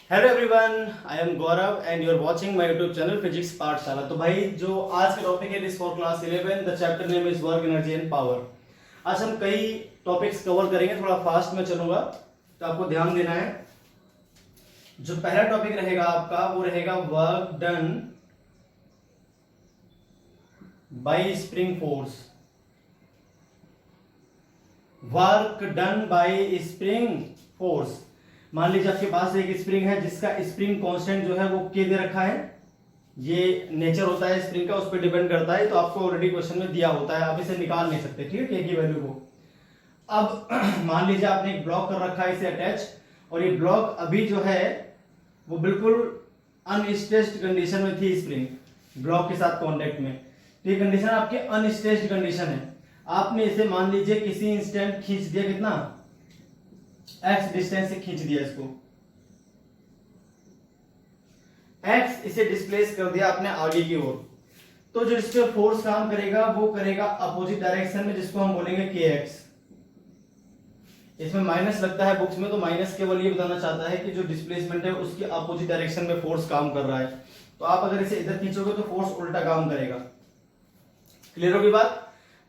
Hello everyone, I am Gaurav and you are watching my YouTube channel physics Pathshala. तो भाई जो आज का टॉपिक है is for class 11, the chapter name is work energy and power. आज हम कई टॉपिक्स कवर करेंगे, थोड़ा फास्ट में चलूंगा तो आपको ध्यान देना है। जो पहला टॉपिक रहेगा आपका वो रहेगा work done bye spring force. Work done bye spring force. मान लीजिए आपके पास एक स्प्रिंग है जिसका स्प्रिंग कांस्टेंट जो है वो के दे रखा है। ये नेचर होता है स्प्रिंग का, उस पर डिपेंड करता है। तो आपको ऑलरेडी क्वेश्चन में दिया होता है, आप इसे निकाल नहीं सकते, ठीक है, के की वैल्यू को। अब मान लीजिए आपने एक ब्लॉक कर रखा है इसे अटैच, और ये ब्लॉक अभी जो है वो बिल्कुल अनस्ट्रेच्ड कंडीशन में थी, स्प्रिंग ब्लॉक के साथ कॉन्टेक्ट में। तो ये कंडीशन आपकी अनस्ट्रेच्ड कंडीशन है। आपने इसे मान लीजिए किसी इंस्टेंट खींच दिया, कितना x डिस्टेंस से खींच दिया इसको, x इसे डिस्प्लेस कर दिया आपने आगे की ओर। तो जो इस पे फोर्स काम करेगा वो करेगा अपोजिट डायरेक्शन में, जिसको हम बोलेंगे kx। इसमें माइनस लगता है बुक्स में, तो माइनस केवल ये बताना चाहता है कि जो डिस्प्लेसमेंट है उसकी अपोजिट डायरेक्शन में फोर्स काम कर रहा है। तो आप अगर इसे इधर खींचोगे तो फोर्स उल्टा काम करेगा। क्लियर होगी बात।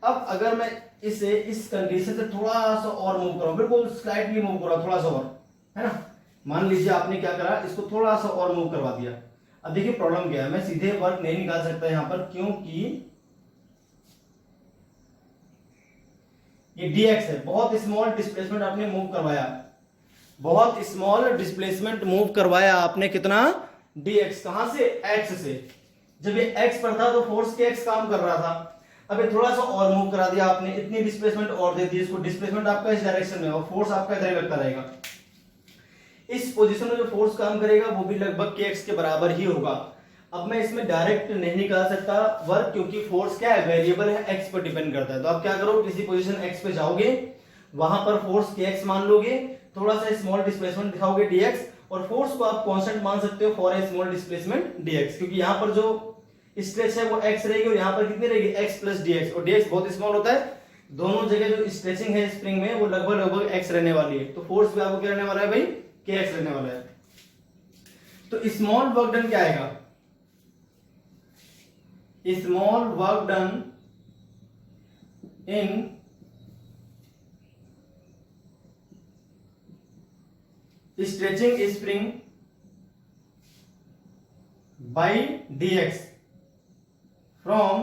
अब अगर मैं इसे इस कंडीशन से थोड़ा सा और मूव करूं, बिल्कुल स्लाइटली मूव करा, थोड़ा सा और, है ना। मान लीजिए आपने क्या करा, इसको थोड़ा सा और मूव करवा दिया। अब देखिए प्रॉब्लम क्या है, मैं सीधे वर्क नहीं निकाल सकता यहां पर, क्योंकि ये dx है। बहुत स्मॉल डिस्प्लेसमेंट आपने मूव करवाया, बहुत स्मॉल डिस्प्लेसमेंट मूव करवाया आपने। कितना? dx। कहां से? x से। जब ये x पर था तो फोर्स के x काम कर रहा था। अब ये थोड़ा सा और मूव करा दिया आपने, इतनी डिस्प्लेसमेंट और दे दी इसको। डिस्प्लेसमेंट आपका इस डायरेक्शन में और फोर्स आपका इधर लगता रहेगा। इस पोजीशन में जो फोर्स काम करेगा वो भी लगभग kx के बराबर ही होगा। अब मैं इसमें डायरेक्ट नहीं निकाल सकता वर्क, क्योंकि फोर्स क्या है, वेरिएबल है, x पर डिपेंड करता है। तो आप क्या करो, किसी पोजीशन x पे जाओगे, वहां पर फोर्स kx मान लोगे, थोड़ा सा स्मॉल डिस्प्लेसमेंट दिखाओगे dx, और फोर्स को आप कांस्टेंट मान सकते हो for a small displacement dx, क्योंकि यहां पर जो स्ट्रेच है वो x रहेगी और यहां पर कितनी रहेगी, x प्लस dx, और dx बहुत स्मॉल होता है। दोनों जगह जो स्ट्रेचिंग है स्प्रिंग में वो लगभग लगभग x रहने वाली है। तो फोर्स भी आपको क्या रहने वाला है भाई, kx रहने वाला है। तो स्मॉल वर्क डन क्या आएगा, small work done in stretching spring by dx from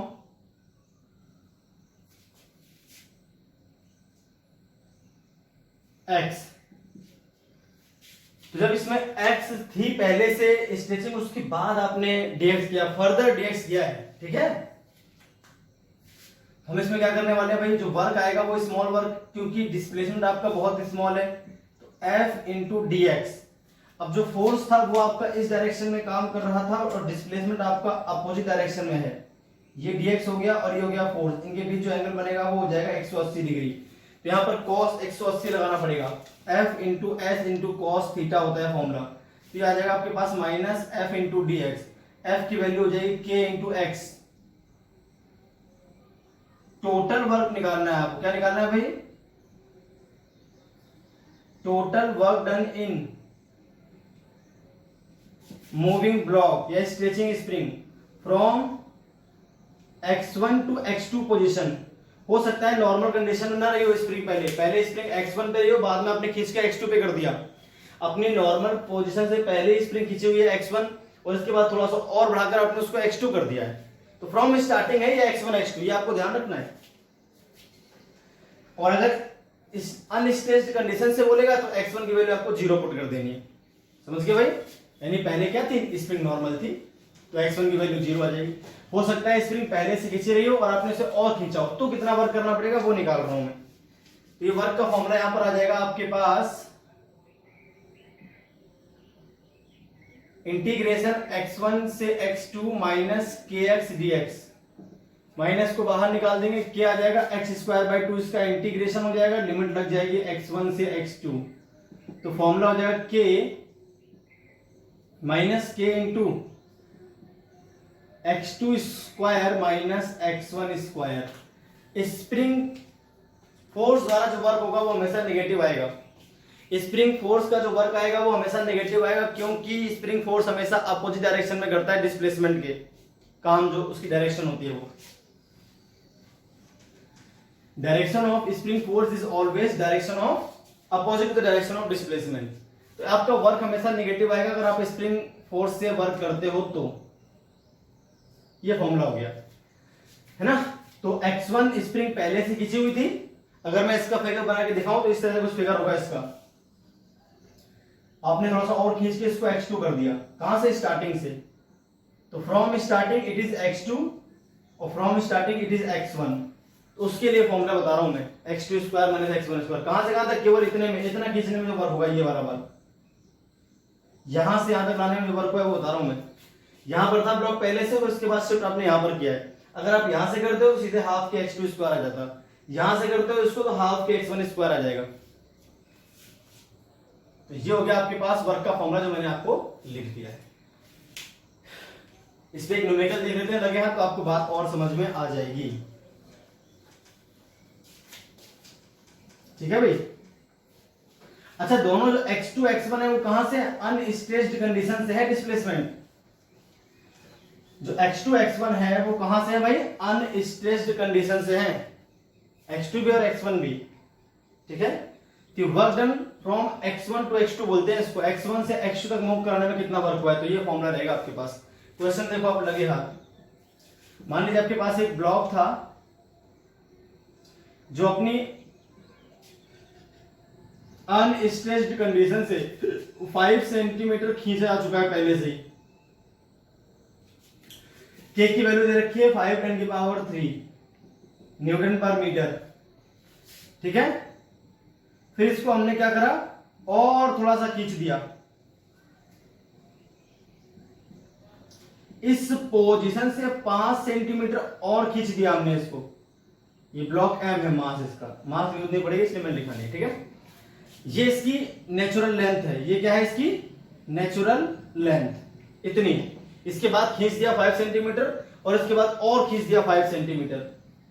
x। तो जब इसमें x थी पहले से स्ट्रेचिंग, उसके बाद आपने dx किया, फर्दर dx किया है, ठीक है। हम इसमें क्या करने वाले हैं भाई, जो वर्क आएगा वो स्मॉल वर्क, क्योंकि डिस्प्लेसमेंट आपका बहुत स्मॉल है, तो f इंटू dx। अब जो फोर्स था वो आपका इस डायरेक्शन में काम कर रहा था और डिस्प्लेसमेंट आपका अपोजिट डायरेक्शन में है। ये dx हो गया और ये हो गया फोर्स, इनके बीच जो एंगल बनेगा वो हो जाएगा 180 डिग्री। तो यहां पर cos 180 लगाना पड़ेगा, f into s into cos theta होता है फॉर्मूला। तो ये आ जाएगा आपके पास minus f into d x. F की वैल्यू हो जाएगी k into x. Total work निकालना है आपको, क्या निकालना है भाई, total work done in moving block या stretching spring from x1 to x2 position. हो सकता है नॉर्मल कंडीशन में ना रही हो स्प्रिंग, पहले स्प्रिंग x1 पे रही हो, बाद में आपने खींच के x2 पे कर दिया। अपनी नॉर्मल पोजीशन से पहले स्प्रिंग खींची हुई है x1 और इसके बाद थोड़ा सा और बढ़ाकर आपने उसको x2 कर दिया है। तो फ्रॉम स्टार्टिंग है ये x1 x2, ये आपको ध्यान रखना है। और अगर इस अनस्ट्रेच्ड कंडीशन से बोलेगा तो x1 की वैल्यू आपको 0 पुट कर देनी है, समझ गए भाई। यानी पहले क्या थी, स्प्रिंग नॉर्मल थी, तो x1 की वैल्यू 0 आ जाएगी। हो सकता है स्प्रिंग पहले से खींची रही हो और आपने इसे और खींचा हो, तो कितना वर्क करना पड़ेगा वो निकाल रहा हूं मैं। तो ये वर्क का फॉर्मूला यहां पर आ जाएगा आपके पास, इंटीग्रेशन x1 से x2 minus kx dx। Minus को बाहर निकाल देंगे, क्या आ जाएगा, एक्स स्क्वायर बाई 2, इसका इंटीग्रेशन हो जाएगा, लिमिट लग जाएगी x1 से x2। तो फॉर्मूला हो जाएगा k minus k into x2 square minus x1 square. Spring force द्वारा जो वर्क होगा वो हमेशा नेगेटिव आएगा, स्प्रिंग फोर्स का जो वर्क आएगा वो हमेशा नेगेटिव आएगा, क्योंकि स्प्रिंग फोर्स हमेशा अपोजिट डायरेक्शन में करता है डिस्प्लेसमेंट के काम, जो उसकी डायरेक्शन होती है वो direction of spring force is always direction of opposite the direction of displacement. तो आपका वर्क हमेशा नेगेटिव आएगा अगर आप स्प्रिंग फोर्स से वर्क करते हो तो। ये फॉर्मूला हो गया है ना। तो x1 स्प्रिंग पहले से खींची हुई थी, अगर मैं इसका फिगर बना के दिखाऊं तो इस तरह से कुछ फिगर होगा इसका। आपने थोड़ा सा और खींच के इसको x2 कर दिया, कहां से, स्टार्टिंग से। तो from starting it is x2 और from starting it is x1। तो उसके लिए फॉर्मूला बता रहा हूं मैं, x2 square minus x1 square. कहां से कहां तक, केवल इतने में, इतना खींचने में जो वर्क होगा ये वाला वर्क, यहां से यहां तक लाने में जो वर्क है वो बता रहा हूं मैं। यहां पर था ब्लॉक पहले से और उसके बाद शिफ्ट आपने यहां पर किया है। अगर आप यहां से करते हो तो सीधे हाफ के x2 स्क्वायर आ जाता, यहां से करते हो इसको तो हाफ के x1 स्क्वायर आ जाएगा। तो ये हो गया आपके पास वर्क का फॉर्मूला जो मैंने आपको लिख दिया है। इस पे एक न्यूमेरिकल देख लेते हैं लगे हाथ, तो आपको बात और समझ में आ जाएगी। ठीक है भाई। अच्छा, दोनों जो x2 x1 है वो कहां से, अनस्ट्रेस्ड कंडीशन से है डिस्प्लेसमेंट। जो x2 x1 है वो कहां से है भाई, अनस्ट्रेस्ड कंडीशन से है, x2 भी और x1 भी। ठीक है। तो work done from x1 to x2 बोलते हैं इसको, x1 से x2 तक मूव कराने में कितना वर्क हुआ है, तो ये फॉर्मूला रहेगा आपके पास। क्वेश्चन देखो आप लगे हाथ। मान लीजिए आपके पास एक ब्लॉक था जो अपनी अनस्ट्रेस्ड कंडीशन से 5 सेंटीमीटर खींचा जा चुका है पहले से ही। के की वैल्यू दे रखी है 5 10 की पावर 3 न्यूटन पर मीटर। ठीक है। फिर इसको हमने क्या करा, और थोड़ा सा खींच दिया, इस पोजीशन से 5 सेंटीमीटर और खींच दिया हमने इसको। ये ब्लॉक एम है, मास इसका, मास यूज नहीं पड़ेगी इसलिए मैंने लिखा नहीं। ठीक है। ये इसकी नेचुरल लेंथ है, ये क्या है इसकी नेचुरल लेंथ, इतनी। इसके बाद खींच दिया 5 सेंटीमीटर और इसके बाद और खींच दिया 5 सेंटीमीटर।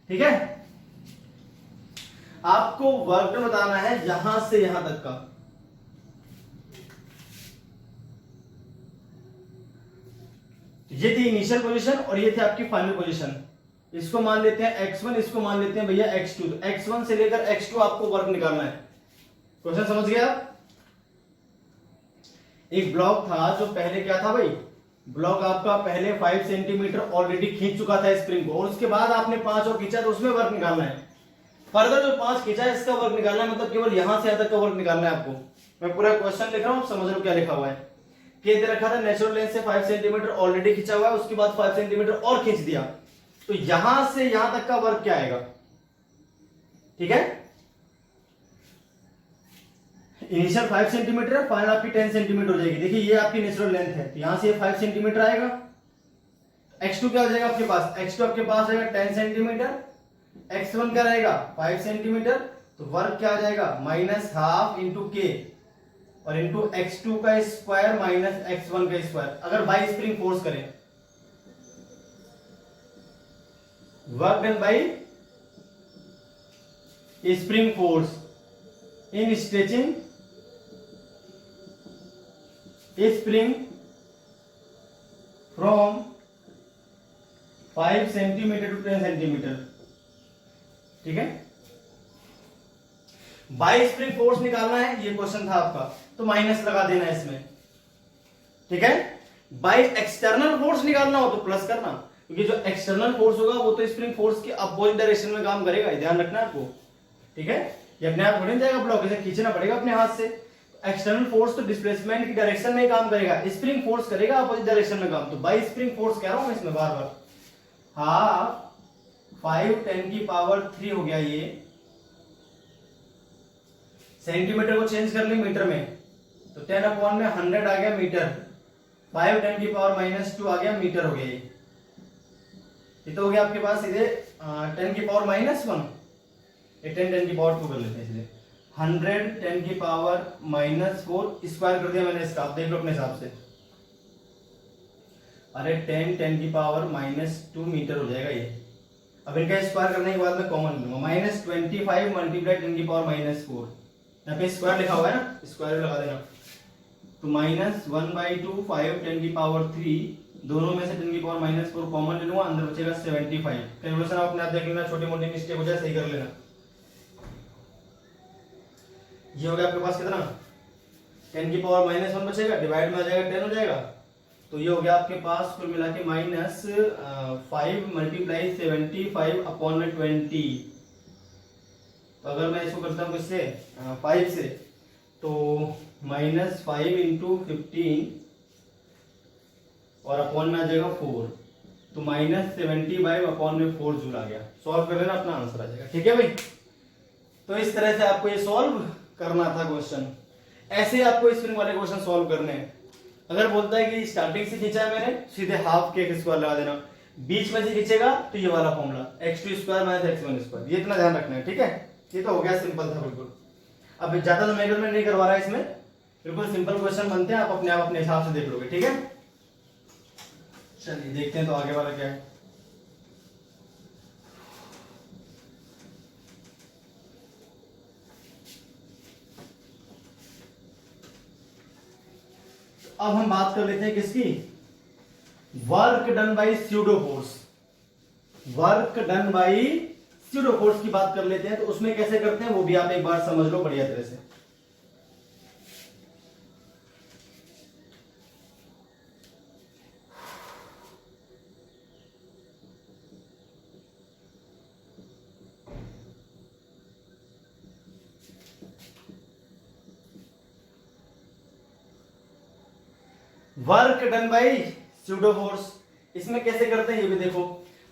ठीक है। आपको वर्क डन बताना है यहां से यहां तक का। ये थी इनिशियल पोजीशन और ये थी आपकी फाइनल पोजीशन। इसको मान लेते हैं x1, इसको मान लेते हैं भैया x2। तो x1 से लेकर x2 आपको वर्क निकालना है। क्वेश्चन समझ गया आप। एक ब्लॉक था जो पहले क्या था भाई, ब्लॉक आपका पहले 5 सेंटीमीटर ऑलरेडी खींच चुका था स्प्रिंग को, और उसके बाद आपने 5 और खींचा, तो उसमें वर्क निकालना है। फर्दर जो 5 खींचा है इसका वर्क निकालना है, मतलब केवल यहां से यहां तक का वर्क निकालना है आपको। मैं पूरा क्वेश्चन लिख रहा हूं, आप समझ लो क्या लिखा हुआ है। के दे रखा था नेचुरल लेंथ से 5 सेंटीमीटर ऑलरेडी खींचा हुआ है, उसके बाद 5 सेंटीमीटर और खींच दिया, तो यहां से यहां तक का वर्क क्या आएगा। ठीक है। इनिशियल 5 सेंटीमीटर है, फाइनल आपकी 10 सेंटीमीटर हो जाएगी। देखिए ये आपकी नेचुरल लेंथ है, तो यहां से 5 सेंटीमीटर आएगा। x2 क्या हो जाएगा आपके पास, x2 आपके पास रहेगा 10 सेंटीमीटर, x1 क्या रहेगा 5 सेंटीमीटर। तो वर्क क्या आ जाएगा, -½ इंटू के और इंटू x2 का स्क्वायर माइनस x1 का स्क्वायर। अगर बाई स्प्रिंग फोर्स करें, work done by spring force in stretching spring from 5 centimetre to 10 centimetre. ठीक है। बाई स्प्रिंग फोर्स निकालना है, ये क्वेश्चन था आपका, तो माइनस लगा देना है इसमें। ठीक है। बाई एक्सटर्नल फोर्स निकालना हो तो प्लस करना, क्योंकि जो एक्सटर्नल फोर्स होगा वो तो स्प्रिंग फोर्स के अपोजिट डायरेक्शन में काम करेगा, ध्यान रखना है आपको। ठीक है। ये अपने आप थोड़ी जाएगा ब्लॉक, इसे खींचना पड़ेगा अपने हाथ से। एक्सटर्नल फोर्स तो डिस्प्लेसमेंट की डायरेक्शन में ही काम करेगा, स्प्रिंग फोर्स करेगा अपोजिट डायरेक्शन में काम। तो बाई स्प्रिंग फोर्स कह रहा हूं इसमें बार बार। हाँ 5 10 की पावर 3 हो गया, ये सेंटीमीटर को चेंज कर ली मीटर में, तो 10/100 आ गया मीटर। 5 10 की पावर -2 आ गया मीटर हो गया ये तो हो गया आपके पास सीधे 10 की पावर -1, ये 10 10 की पावर 2 कर लेते हैं सीधे। 100 10 की पावर -4 स्क्वायर कर दिया मैंने इसका, आप देख लो अपने हिसाब से। अरे 10 10 की पावर -2 मीटर हो जाएगा ये। अब इनका स्क्वायर करने के बाद मैं कॉमन लूंगा, -25 × 10 की पावर -4 यहाँ पे स्क्वायर लिखा हुआ है ना, स्क्वायर लगा देना। तो -1/2 5 10⁻³ दोनों में से 10⁻⁻4 कॉमन ले लूंगा, अंदर बचेगा 75। कैलकुलेशन आप अपने आप देख लेना, छोटी मोटी मिस्टेक हो जाए सही कर लेना। ये हो गया आपके पास कितना, 10⁻⁻1 बचेगा, डिवाइड में आ जाएगा 10 हो जाएगा। तो ये हो गया आपके पास कुल मिला के -5 × 75/20। तो अगर मैं इसको करता हूँ किससे, 5 से, तो -5 × 15 और अपॉन में आ जाएगा 4, तो -75/4 जूल आ गया। सॉल्व कर लेना, अपना आंसर आ जाएगा। ठीक है भाई, तो इस तरह से आपको ये सॉल्व करना था क्वेश्चन। ऐसे आपको स्प्रिंग वाले क्वेश्चन सॉल्व करने हैं। अगर बोलता है कि स्टार्टिंग से खींचा है मैंने, सीधे हाफ के स्क्वायर लगा देना, बीच में से खींचेगा तो ये वाला फॉर्मूला x2² - x1², ये इतना ध्यान रखना है। ठीक है, ये तो हो गया, सिंपल था बिल्कुल। अब ज्यादा तो मेजरमेंट नहीं करवा रहा है इसमें, बिल्कुल सिंपल क्वेश्चन बनते हैं, आप अपने हिसाब से देख लोगे। ठीक है, चलिए देखते हैं तो आगे वाला क्या है। अब हम बात कर लेते हैं किसकी, work done by pseudo force. Work done by pseudo force की बात कर लेते हैं। तो उसमें कैसे करते हैं वो भी आप एक बार समझ लो बढ़िया तरह से। Work done by pseudo force, इसमें कैसे करते हैं ये भी देखो।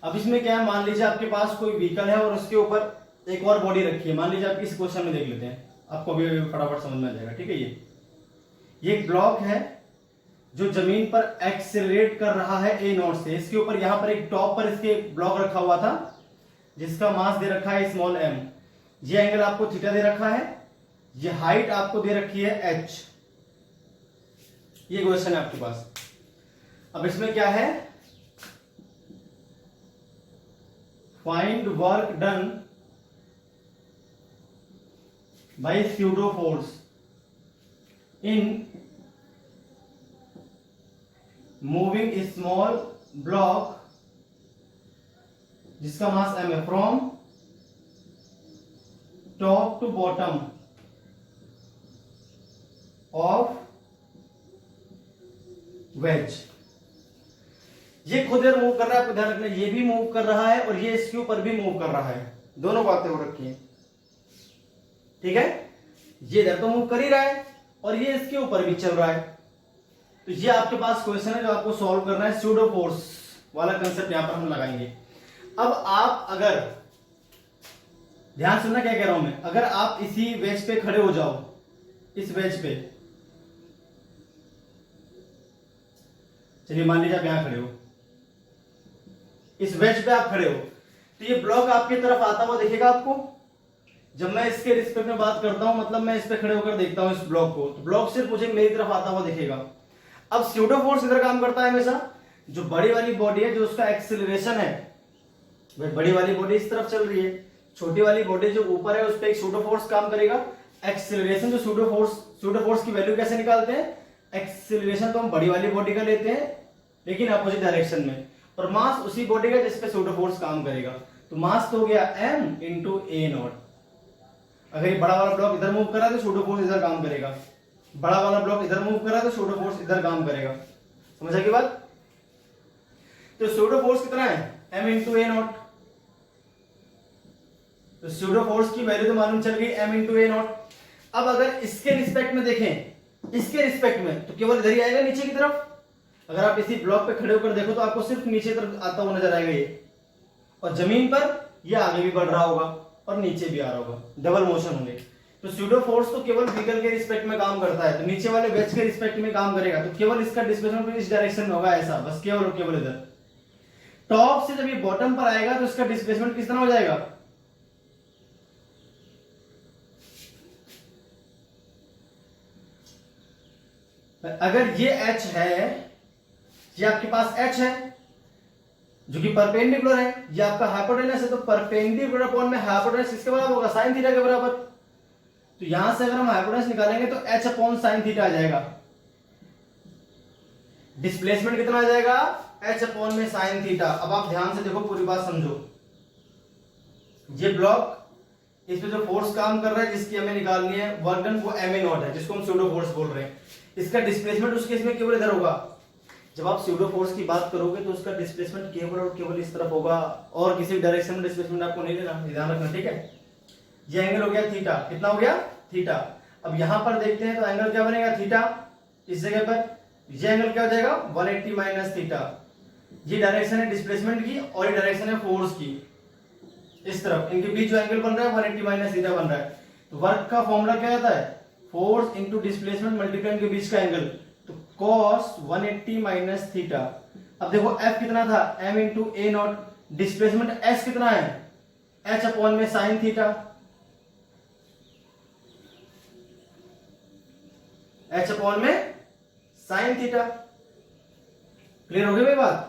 अब इसमें क्या है, मान लीजिए आपके पास कोई व्हीकल है और उसके ऊपर एक और बॉडी रखी है। मान लीजिए आप इस क्वेश्चन में देख लेते हैं, आपको भी फटाफट समझ में आ जाएगा। ठीक है, ये एक ब्लॉक है जो जमीन पर एक्सेलरेट कर रहा है a0 से। इसके ऊपर यहां पर एक टॉप पर इसके ब्लॉक रखा हुआ था जिसका मास दे रखा है स्मॉल m। ये एंगल आपको थीटा दे रखा है, ये हाइट आपको दे रखी है h। ये क्वेश्चन है आपके पास। अब इसमें क्या है, find work done by pseudo force in moving small block जिसका मास m है, from top to bottom of wedge. ये खुद इधर मूव कर रहा है, आपको ध्यान रखना, ये भी मूव कर रहा है और ये इसके ऊपर भी मूव कर रहा है, दोनों बातें हो रखी हैं। ठीक है, ये इधर तो मूव कर ही रहा है और ये इसके ऊपर भी चल रहा है। तो ये आपके पास क्वेश्चन है जो आपको सॉल्व करना है, स्यूडो फोर्स वाला कंसेप्ट यहां पर हम लगाएंगे। अब आप अगर ध्यान सुनना क्या कह रहा हूं मैं, अगर आप इसी वेज पे खड़े हो जाओ, इस वेज पे, चलिए मान लीजिए आप यहां खड़े हो, इस वेज पे आप खड़े हो, तो ये ब्लॉक आपकी तरफ आता हुआ दिखेगा आपको। जब मैं इसके रिस्पेक्ट में बात करता हूं, मतलब मैं इस पे खड़े होकर देखता हूं इस ब्लॉक को, तो ब्लॉक सिर्फ मुझे मेरी तरफ आता हुआ दिखेगा। अब स्यूडो फोर्स इधर काम करता है हमेशा, जो बड़ी वाली बॉडी है, जो उसका एक्सेलरेशन है, भाई बड़ी वाली बॉडी इस तरफ चल रही है, छोटी वाली बॉडी जो ऊपर है उस पर एक स्यूडो फोर्स काम करेगा। एक्सेलरेशन जो स्यूडो फोर्स की वैल्यू कैसे निकालते हैं, एक्सेलरेशन तो हम बड़ी वाली बॉडी का लेते हैं लेकिन अपोजिट डायरेक्शन में, और मास उसी बॉडी का जिसपे स्यूडो फोर्स काम करेगा। तो मास तो हो गया m × a0। अगर ये बड़ा वाला ब्लॉक इधर मूव कर रहा है तो स्यूडो फोर्स इधर काम करेगा, बड़ा वाला ब्लॉक इधर मूव कर रहा है तो स्यूडो फोर्स इधर काम करेगा। समझा की बात? तो स्यूडो फोर्स कितना है, m × a0। तो स्यूडो फोर्स की वैल्यू तो मालूम चल गई, m × a0। अब अगर इसके रिस्पेक्ट में देखें, इसके रिस्पेक्ट में, तो केवल इधर ही आएगा नीचे की तरफ। अगर आप इसी ब्लॉक पे खड़े होकर देखो तो आपको सिर्फ नीचे तरफ आता हुआ नजर आएगा ये, और जमीन पर ये आगे भी बढ़ रहा होगा और नीचे भी आ रहा होगा, डबल मोशन होंगे। तो स्यूडो फोर्स तो केवल व्हीकल के रिस्पेक्ट में काम करता है, तो नीचे वाले वेज के रिस्पेक्ट में काम करेगा, तो केवल इसका डिस्प्लेसमेंट इस डायरेक्शन में होगा, ऐसा बस, केवल और केवल इधर। टॉप से जब ये बॉटम पर आएगा तो इसका डिस्प्लेसमेंट किस तरह हो जाएगा, अगर ये h है, ये आपके पास h है जो कि परपेंडिकुलर है, ये आपका हाइपोटेनस है, तो परपेंडिकुलर अपॉन में हाइपोटेनस किसके बराबर होगा, साइन थीटा के बराबर। तो यहां से अगर हम हाइपोटेनस निकालेंगे तो h अपॉन साइन थीटा आ जाएगा। डिस्प्लेसमेंट कितना आ जाएगा, h अपॉन में साइन थीटा। अब आप ध्यान से देखो, पूरी बात समझो। ये ब्लॉक, इस पे जो फोर्स काम कर रहा है जिसकी हमें निकालनी है वर्क डन, वो एम ए नॉट है, जिसको हम स्यूडो फोर्स बोल रहे हैं। इसका डिस्प्लेसमेंट उस केस में केवल इधर होगा। जब आप स्यूडो फोर्स की बात करोगे तो उसका डिस्प्लेसमेंट केवल और केवल इस तरफ होगा, और किसी डायरेक्शन में डिस्प्लेसमेंट आपको नहीं लेना, ध्यान रखना, ठीक है। ये एंगल हो गया थीटा, कितना हो गया, थीटा। अब यहां पर देखते हैं तो एंगल क्या बनेगा, थीटा। इस जगह पर ये एंगल क्या हो जाएगा, 180 माइनस थीटा। ये डायरेक्शन है डिस्प्लेसमेंट की और ये डायरेक्शन है फोर्स की, इस तरफ। इनके बीच जो एंगल बन रहा है 180 माइनस थीटा बन रहा है। तो वर्क का फॉर्मूला क्या आता है, फोर्स इनटू डिस्प्लेसमेंट मल्टीप्लाई इनके बीच का एंगल, तो cos 180 माइनस थीटा। अब देखो F कितना था, m into A not, displacement S कितना है, h अपॉन में साइन थीटा, h अपॉन में साइन थीटा। क्लियर हो गई भाई बात।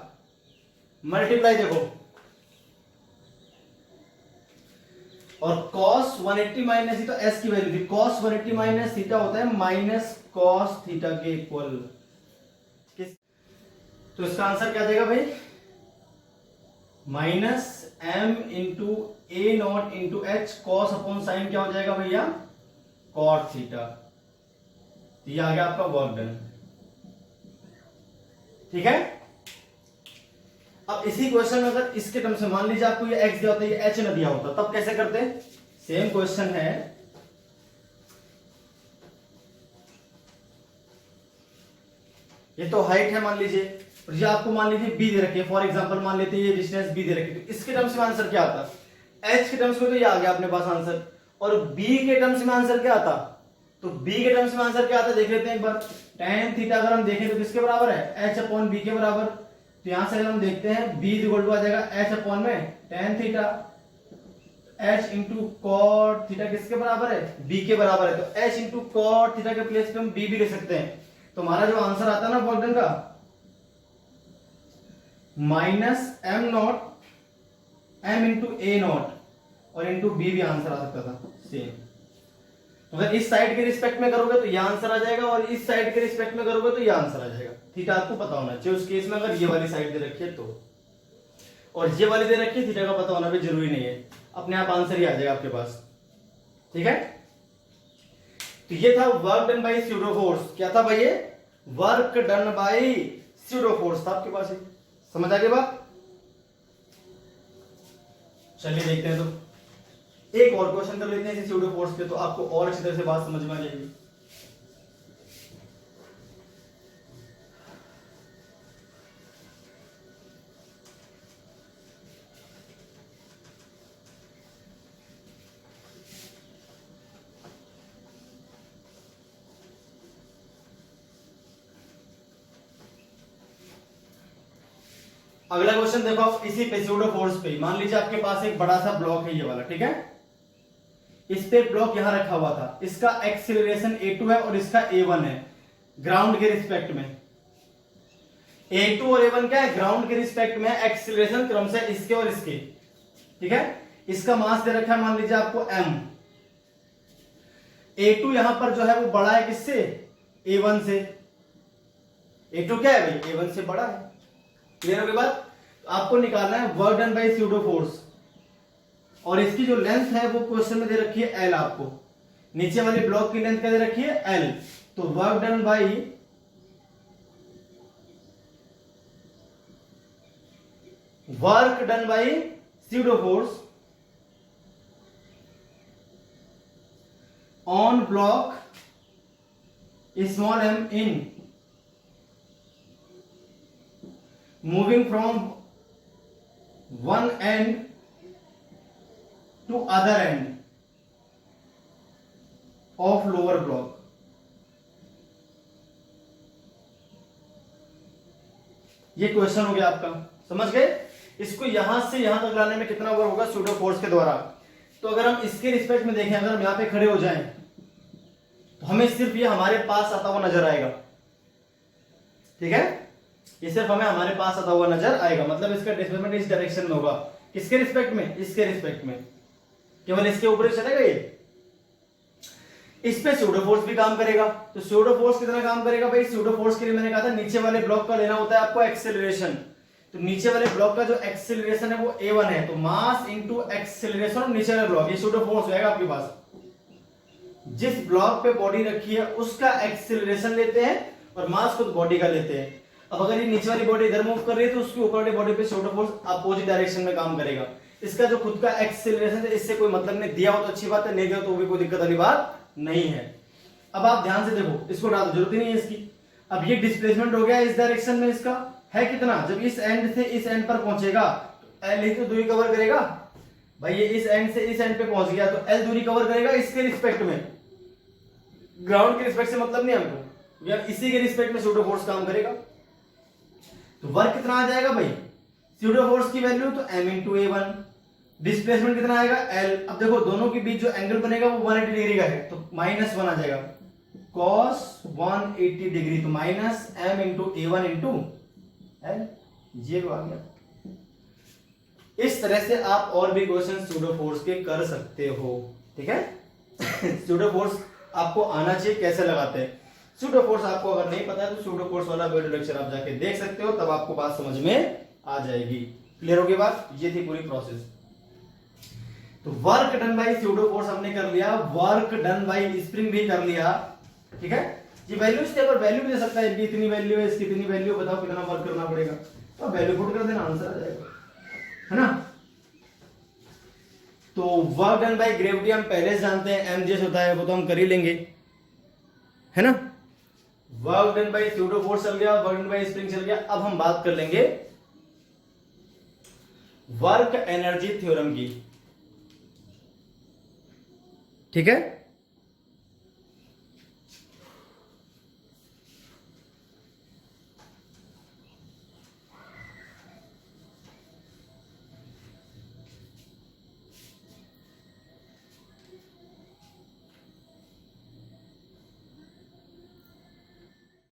मल्टीप्लाई देखो, और cos 180 माइनस थीटा s की वैल्यू थी, cos 180 माइनस थीटा होता है माइनस cos थीटा के इक्वल। तो इसका आंसर क्या देगा भाई, minus m into A not into H, cos upon sine क्या हो जाएगा भैया, cot थीटा। ये आ गया आपका वर्क डन, ठीक है। अब इसी क्वेश्चन में अगर इसके टर्म से मान लीजिए आपको ये x दिया होता है, ये h न दिया होता, तब कैसे करते, सेम क्वेश्चन है। ये तो हाइट है मान लीजिए, और ये आपको मान लीजिए b दे रखी है, फॉर एग्जांपल मान लेते हैं ये डिस्टेंस b दे रखी है। तो इसके टर्म्स में आंसर क्या आता, h के टर्म्स में तो ये आ गया अपने पास आंसर, और b के टर्म्स में आंसर क्या आता, तो b के टर्म्स में आंसर क्या आता देख लेते हैं एक बार। tan थीटा अगर हम देखें तो किसके बराबर है, h अपॉन b के बराबर। तो यहां से अगर हम देखते हैं b इक्वल टू आ जाएगा h अपॉन में tan theta, h into cot theta किसके बराबर है, b के बराबर है। तो h इंटू कॉट थीटा के प्लेस पे हम b भी ले सकते हैं। तो हमारा जो आंसर आता है ना वर्क डन का, minus m not m into A not, और इंटू b भी आंसर आ सकता था सेम। तो अगर इस साइड के रिस्पेक्ट में करोगे तो ये आंसर आ जाएगा, और इस साइड के रिस्पेक्ट में करोगे तो ये आंसर आ जाएगा। थीटा आपको पता होना चाहिए उस केस में, अगर ये वाली साइड दे रखी है तो, और ये वाली दे रखी है, थीटा का पता होना भी जरूरी नहीं है, अपने आप आंसर ही आ जाएगा आपके पास, ठीक है। तो ये था work done by pseudo force. क्या था भाई, ये work done by pseudo force था आपके पास। समझ आ गई बात। चलिए देखते हैं, तो एक और क्वेश्चन कर लेते हैं स्यूडो फोर्स पे, तो आपको और अच्छी तरह से बात समझ में आ जाएगी। अगला क्वेश्चन देखो आप, इसी पे स्यूडो फोर्स पे मान लीजिए आपके पास एक बड़ा सा ब्लॉक है, ये वाला, ठीक है। इस पे ब्लॉक यहां रखा हुआ था, इसका एक्सीलरेशन a2 है और इसका a1 है ग्राउंड के रिस्पेक्ट में। a2 और a1 क्या है, ग्राउंड के रिस्पेक्ट में एक्सीलरेशन क्रमशः इसके और इसके, ठीक है। इसका मास दे रखा है मान लीजिए आपको m। a2 यहां पर जो है वो बड़ा है किससे, a1 से। a2 क्या है भाई, a1 से बड़ा है। क्लियर हो गई बात। आपको निकालना है work done by pseudo force, और इसकी जो लेंथ है वो क्वेश्चन में दे रखी है l आपको। नीचे वाली ब्लॉक की लेंथ क्या दे रखी है, l। तो work done by pseudo force on block small m in moving from one end to other end of lower block। ये क्वेश्चन हो गया आपका, समझ गए। इसको यहां से यहां तक लाने में कितना वर्क होगा स्यूडो फोर्स के द्वारा। तो अगर हम इसके रिस्पेक्ट में देखें, अगर हम यहां पे खड़े हो जाएं तो हमें सिर्फ ये हमारे पास आता हुआ नजर आएगा, ठीक है। ये सिर्फ हमें हमारे पास आता हुआ नजर आएगा, मतलब इसका डिस्प्लेसमेंट इस डायरेक्शन में होगा। किसके रिस्पेक्ट में, इसके रिस्पेक्ट में, केवल इसके ऊपर ही चलेगा ये। इस पे स्यूडो फोर्स भी काम करेगा। तो स्यूडो फोर्स कितना काम करेगा भाई? स्यूडो फोर्स के लिए मैंने कहा था नीचे वाले ब्लॉक का लेना होता है आपको एक्सेलरेशन। तो नीचे वाले ब्लॉक का जो एक्सेलरेशन है वो a1 है, तो मास इनटू एक्सेलरेशन और नीचे वाले ब्लॉक, ये स्यूडो फोर्स होगा आपके पास। जिस ब्लॉक पे बॉडी रखी है उसका एक्सेलरेशन लेते हैं और मास खुद बॉडी का लेते हैं। अब अगर ये नीचे वाली बॉडी इधर मूव कर रही है तो उसकी ऊपर वाली बॉडी पे स्यूडो फोर्स अपोजिट डायरेक्शन में काम करेगा। इसका जो खुद का एक्सेलरेशन है इससे कोई मतलब नहीं, दिया हो तो अच्छी बात है, नहीं दिया तो भी कोई दिक्कत वाली बात नहीं है। अब आप ध्यान से देखो, इसको डाल, जरूरत ही नहीं है इसकी। अब ये डिस्प्लेसमेंट हो गया इस डायरेक्शन में, इसका है कितना? जब इस एंड से इस एंड पर पहुंचेगा तो एल ही तो दूरी कवर करेगा भाई। ये इस एंड से इस एंड पे पहुंच गया तो एल दूरी कवर करेगा इसके रिस्पेक्ट में, ग्राउंड के रिस्पेक्ट से मतलब नहीं हमको, या इसी के रिस्पेक्ट में स्यूडो फोर्स काम करेगा। तो वर्क कितना आ जाएगा भाई? स्यूडो फोर्स की वैल्यू तो m इंटू a1, डिस्प्लेसमेंट कितना आएगा l। अब देखो दोनों के बीच जो एंगल बनेगा वो 180 डिग्री का है, तो -1 आ जाएगा, cos 180 डिग्री, तो minus m into a1 into l, ये आ गया। इस तरह से आप और भी क्वेश्चन स्यूडो फोर्स के कर सकते हो, ठीक है। स्यूडो फोर्स आपको आना चाहिए, कैसे लगाते हैं स्यूडो फोर्स। आपको अगर नहीं पता है तो स्यूडो फोर्स वाला वीडियो लेक्चर आप जाके देख सकते हो, तब आपको बात समझ में आ जाएगी। क्लियर होगी बात? ये थी पूरी प्रोसेस। तो work done by pseudo force हमने कर लिया, वर्क डन बाय स्प्रिंग भी कर लिया, ठीक है। ये वैल्यू इसके ऊपर वैल्यू भी दे सकता है, इतनी वैल्यू है, इसकी इतनी वैल्यू, बताओ कितना वर्क करना पड़ेगा, तो वैल्यू पुट कर देना, आंसर आ जाएगा, है ना। तो वर्क डन बाय ग्रेविटी हम पहले से जानते हैं, mgs होता है, वो तो हम कर ही लेंगे, है ना। Work done by pseudo force चल गया, वर्क डन बाय स्प्रिंग चल गया। अब हम बात कर लेंगे वर्क एनर्जी थ्योरम की, ठीक है।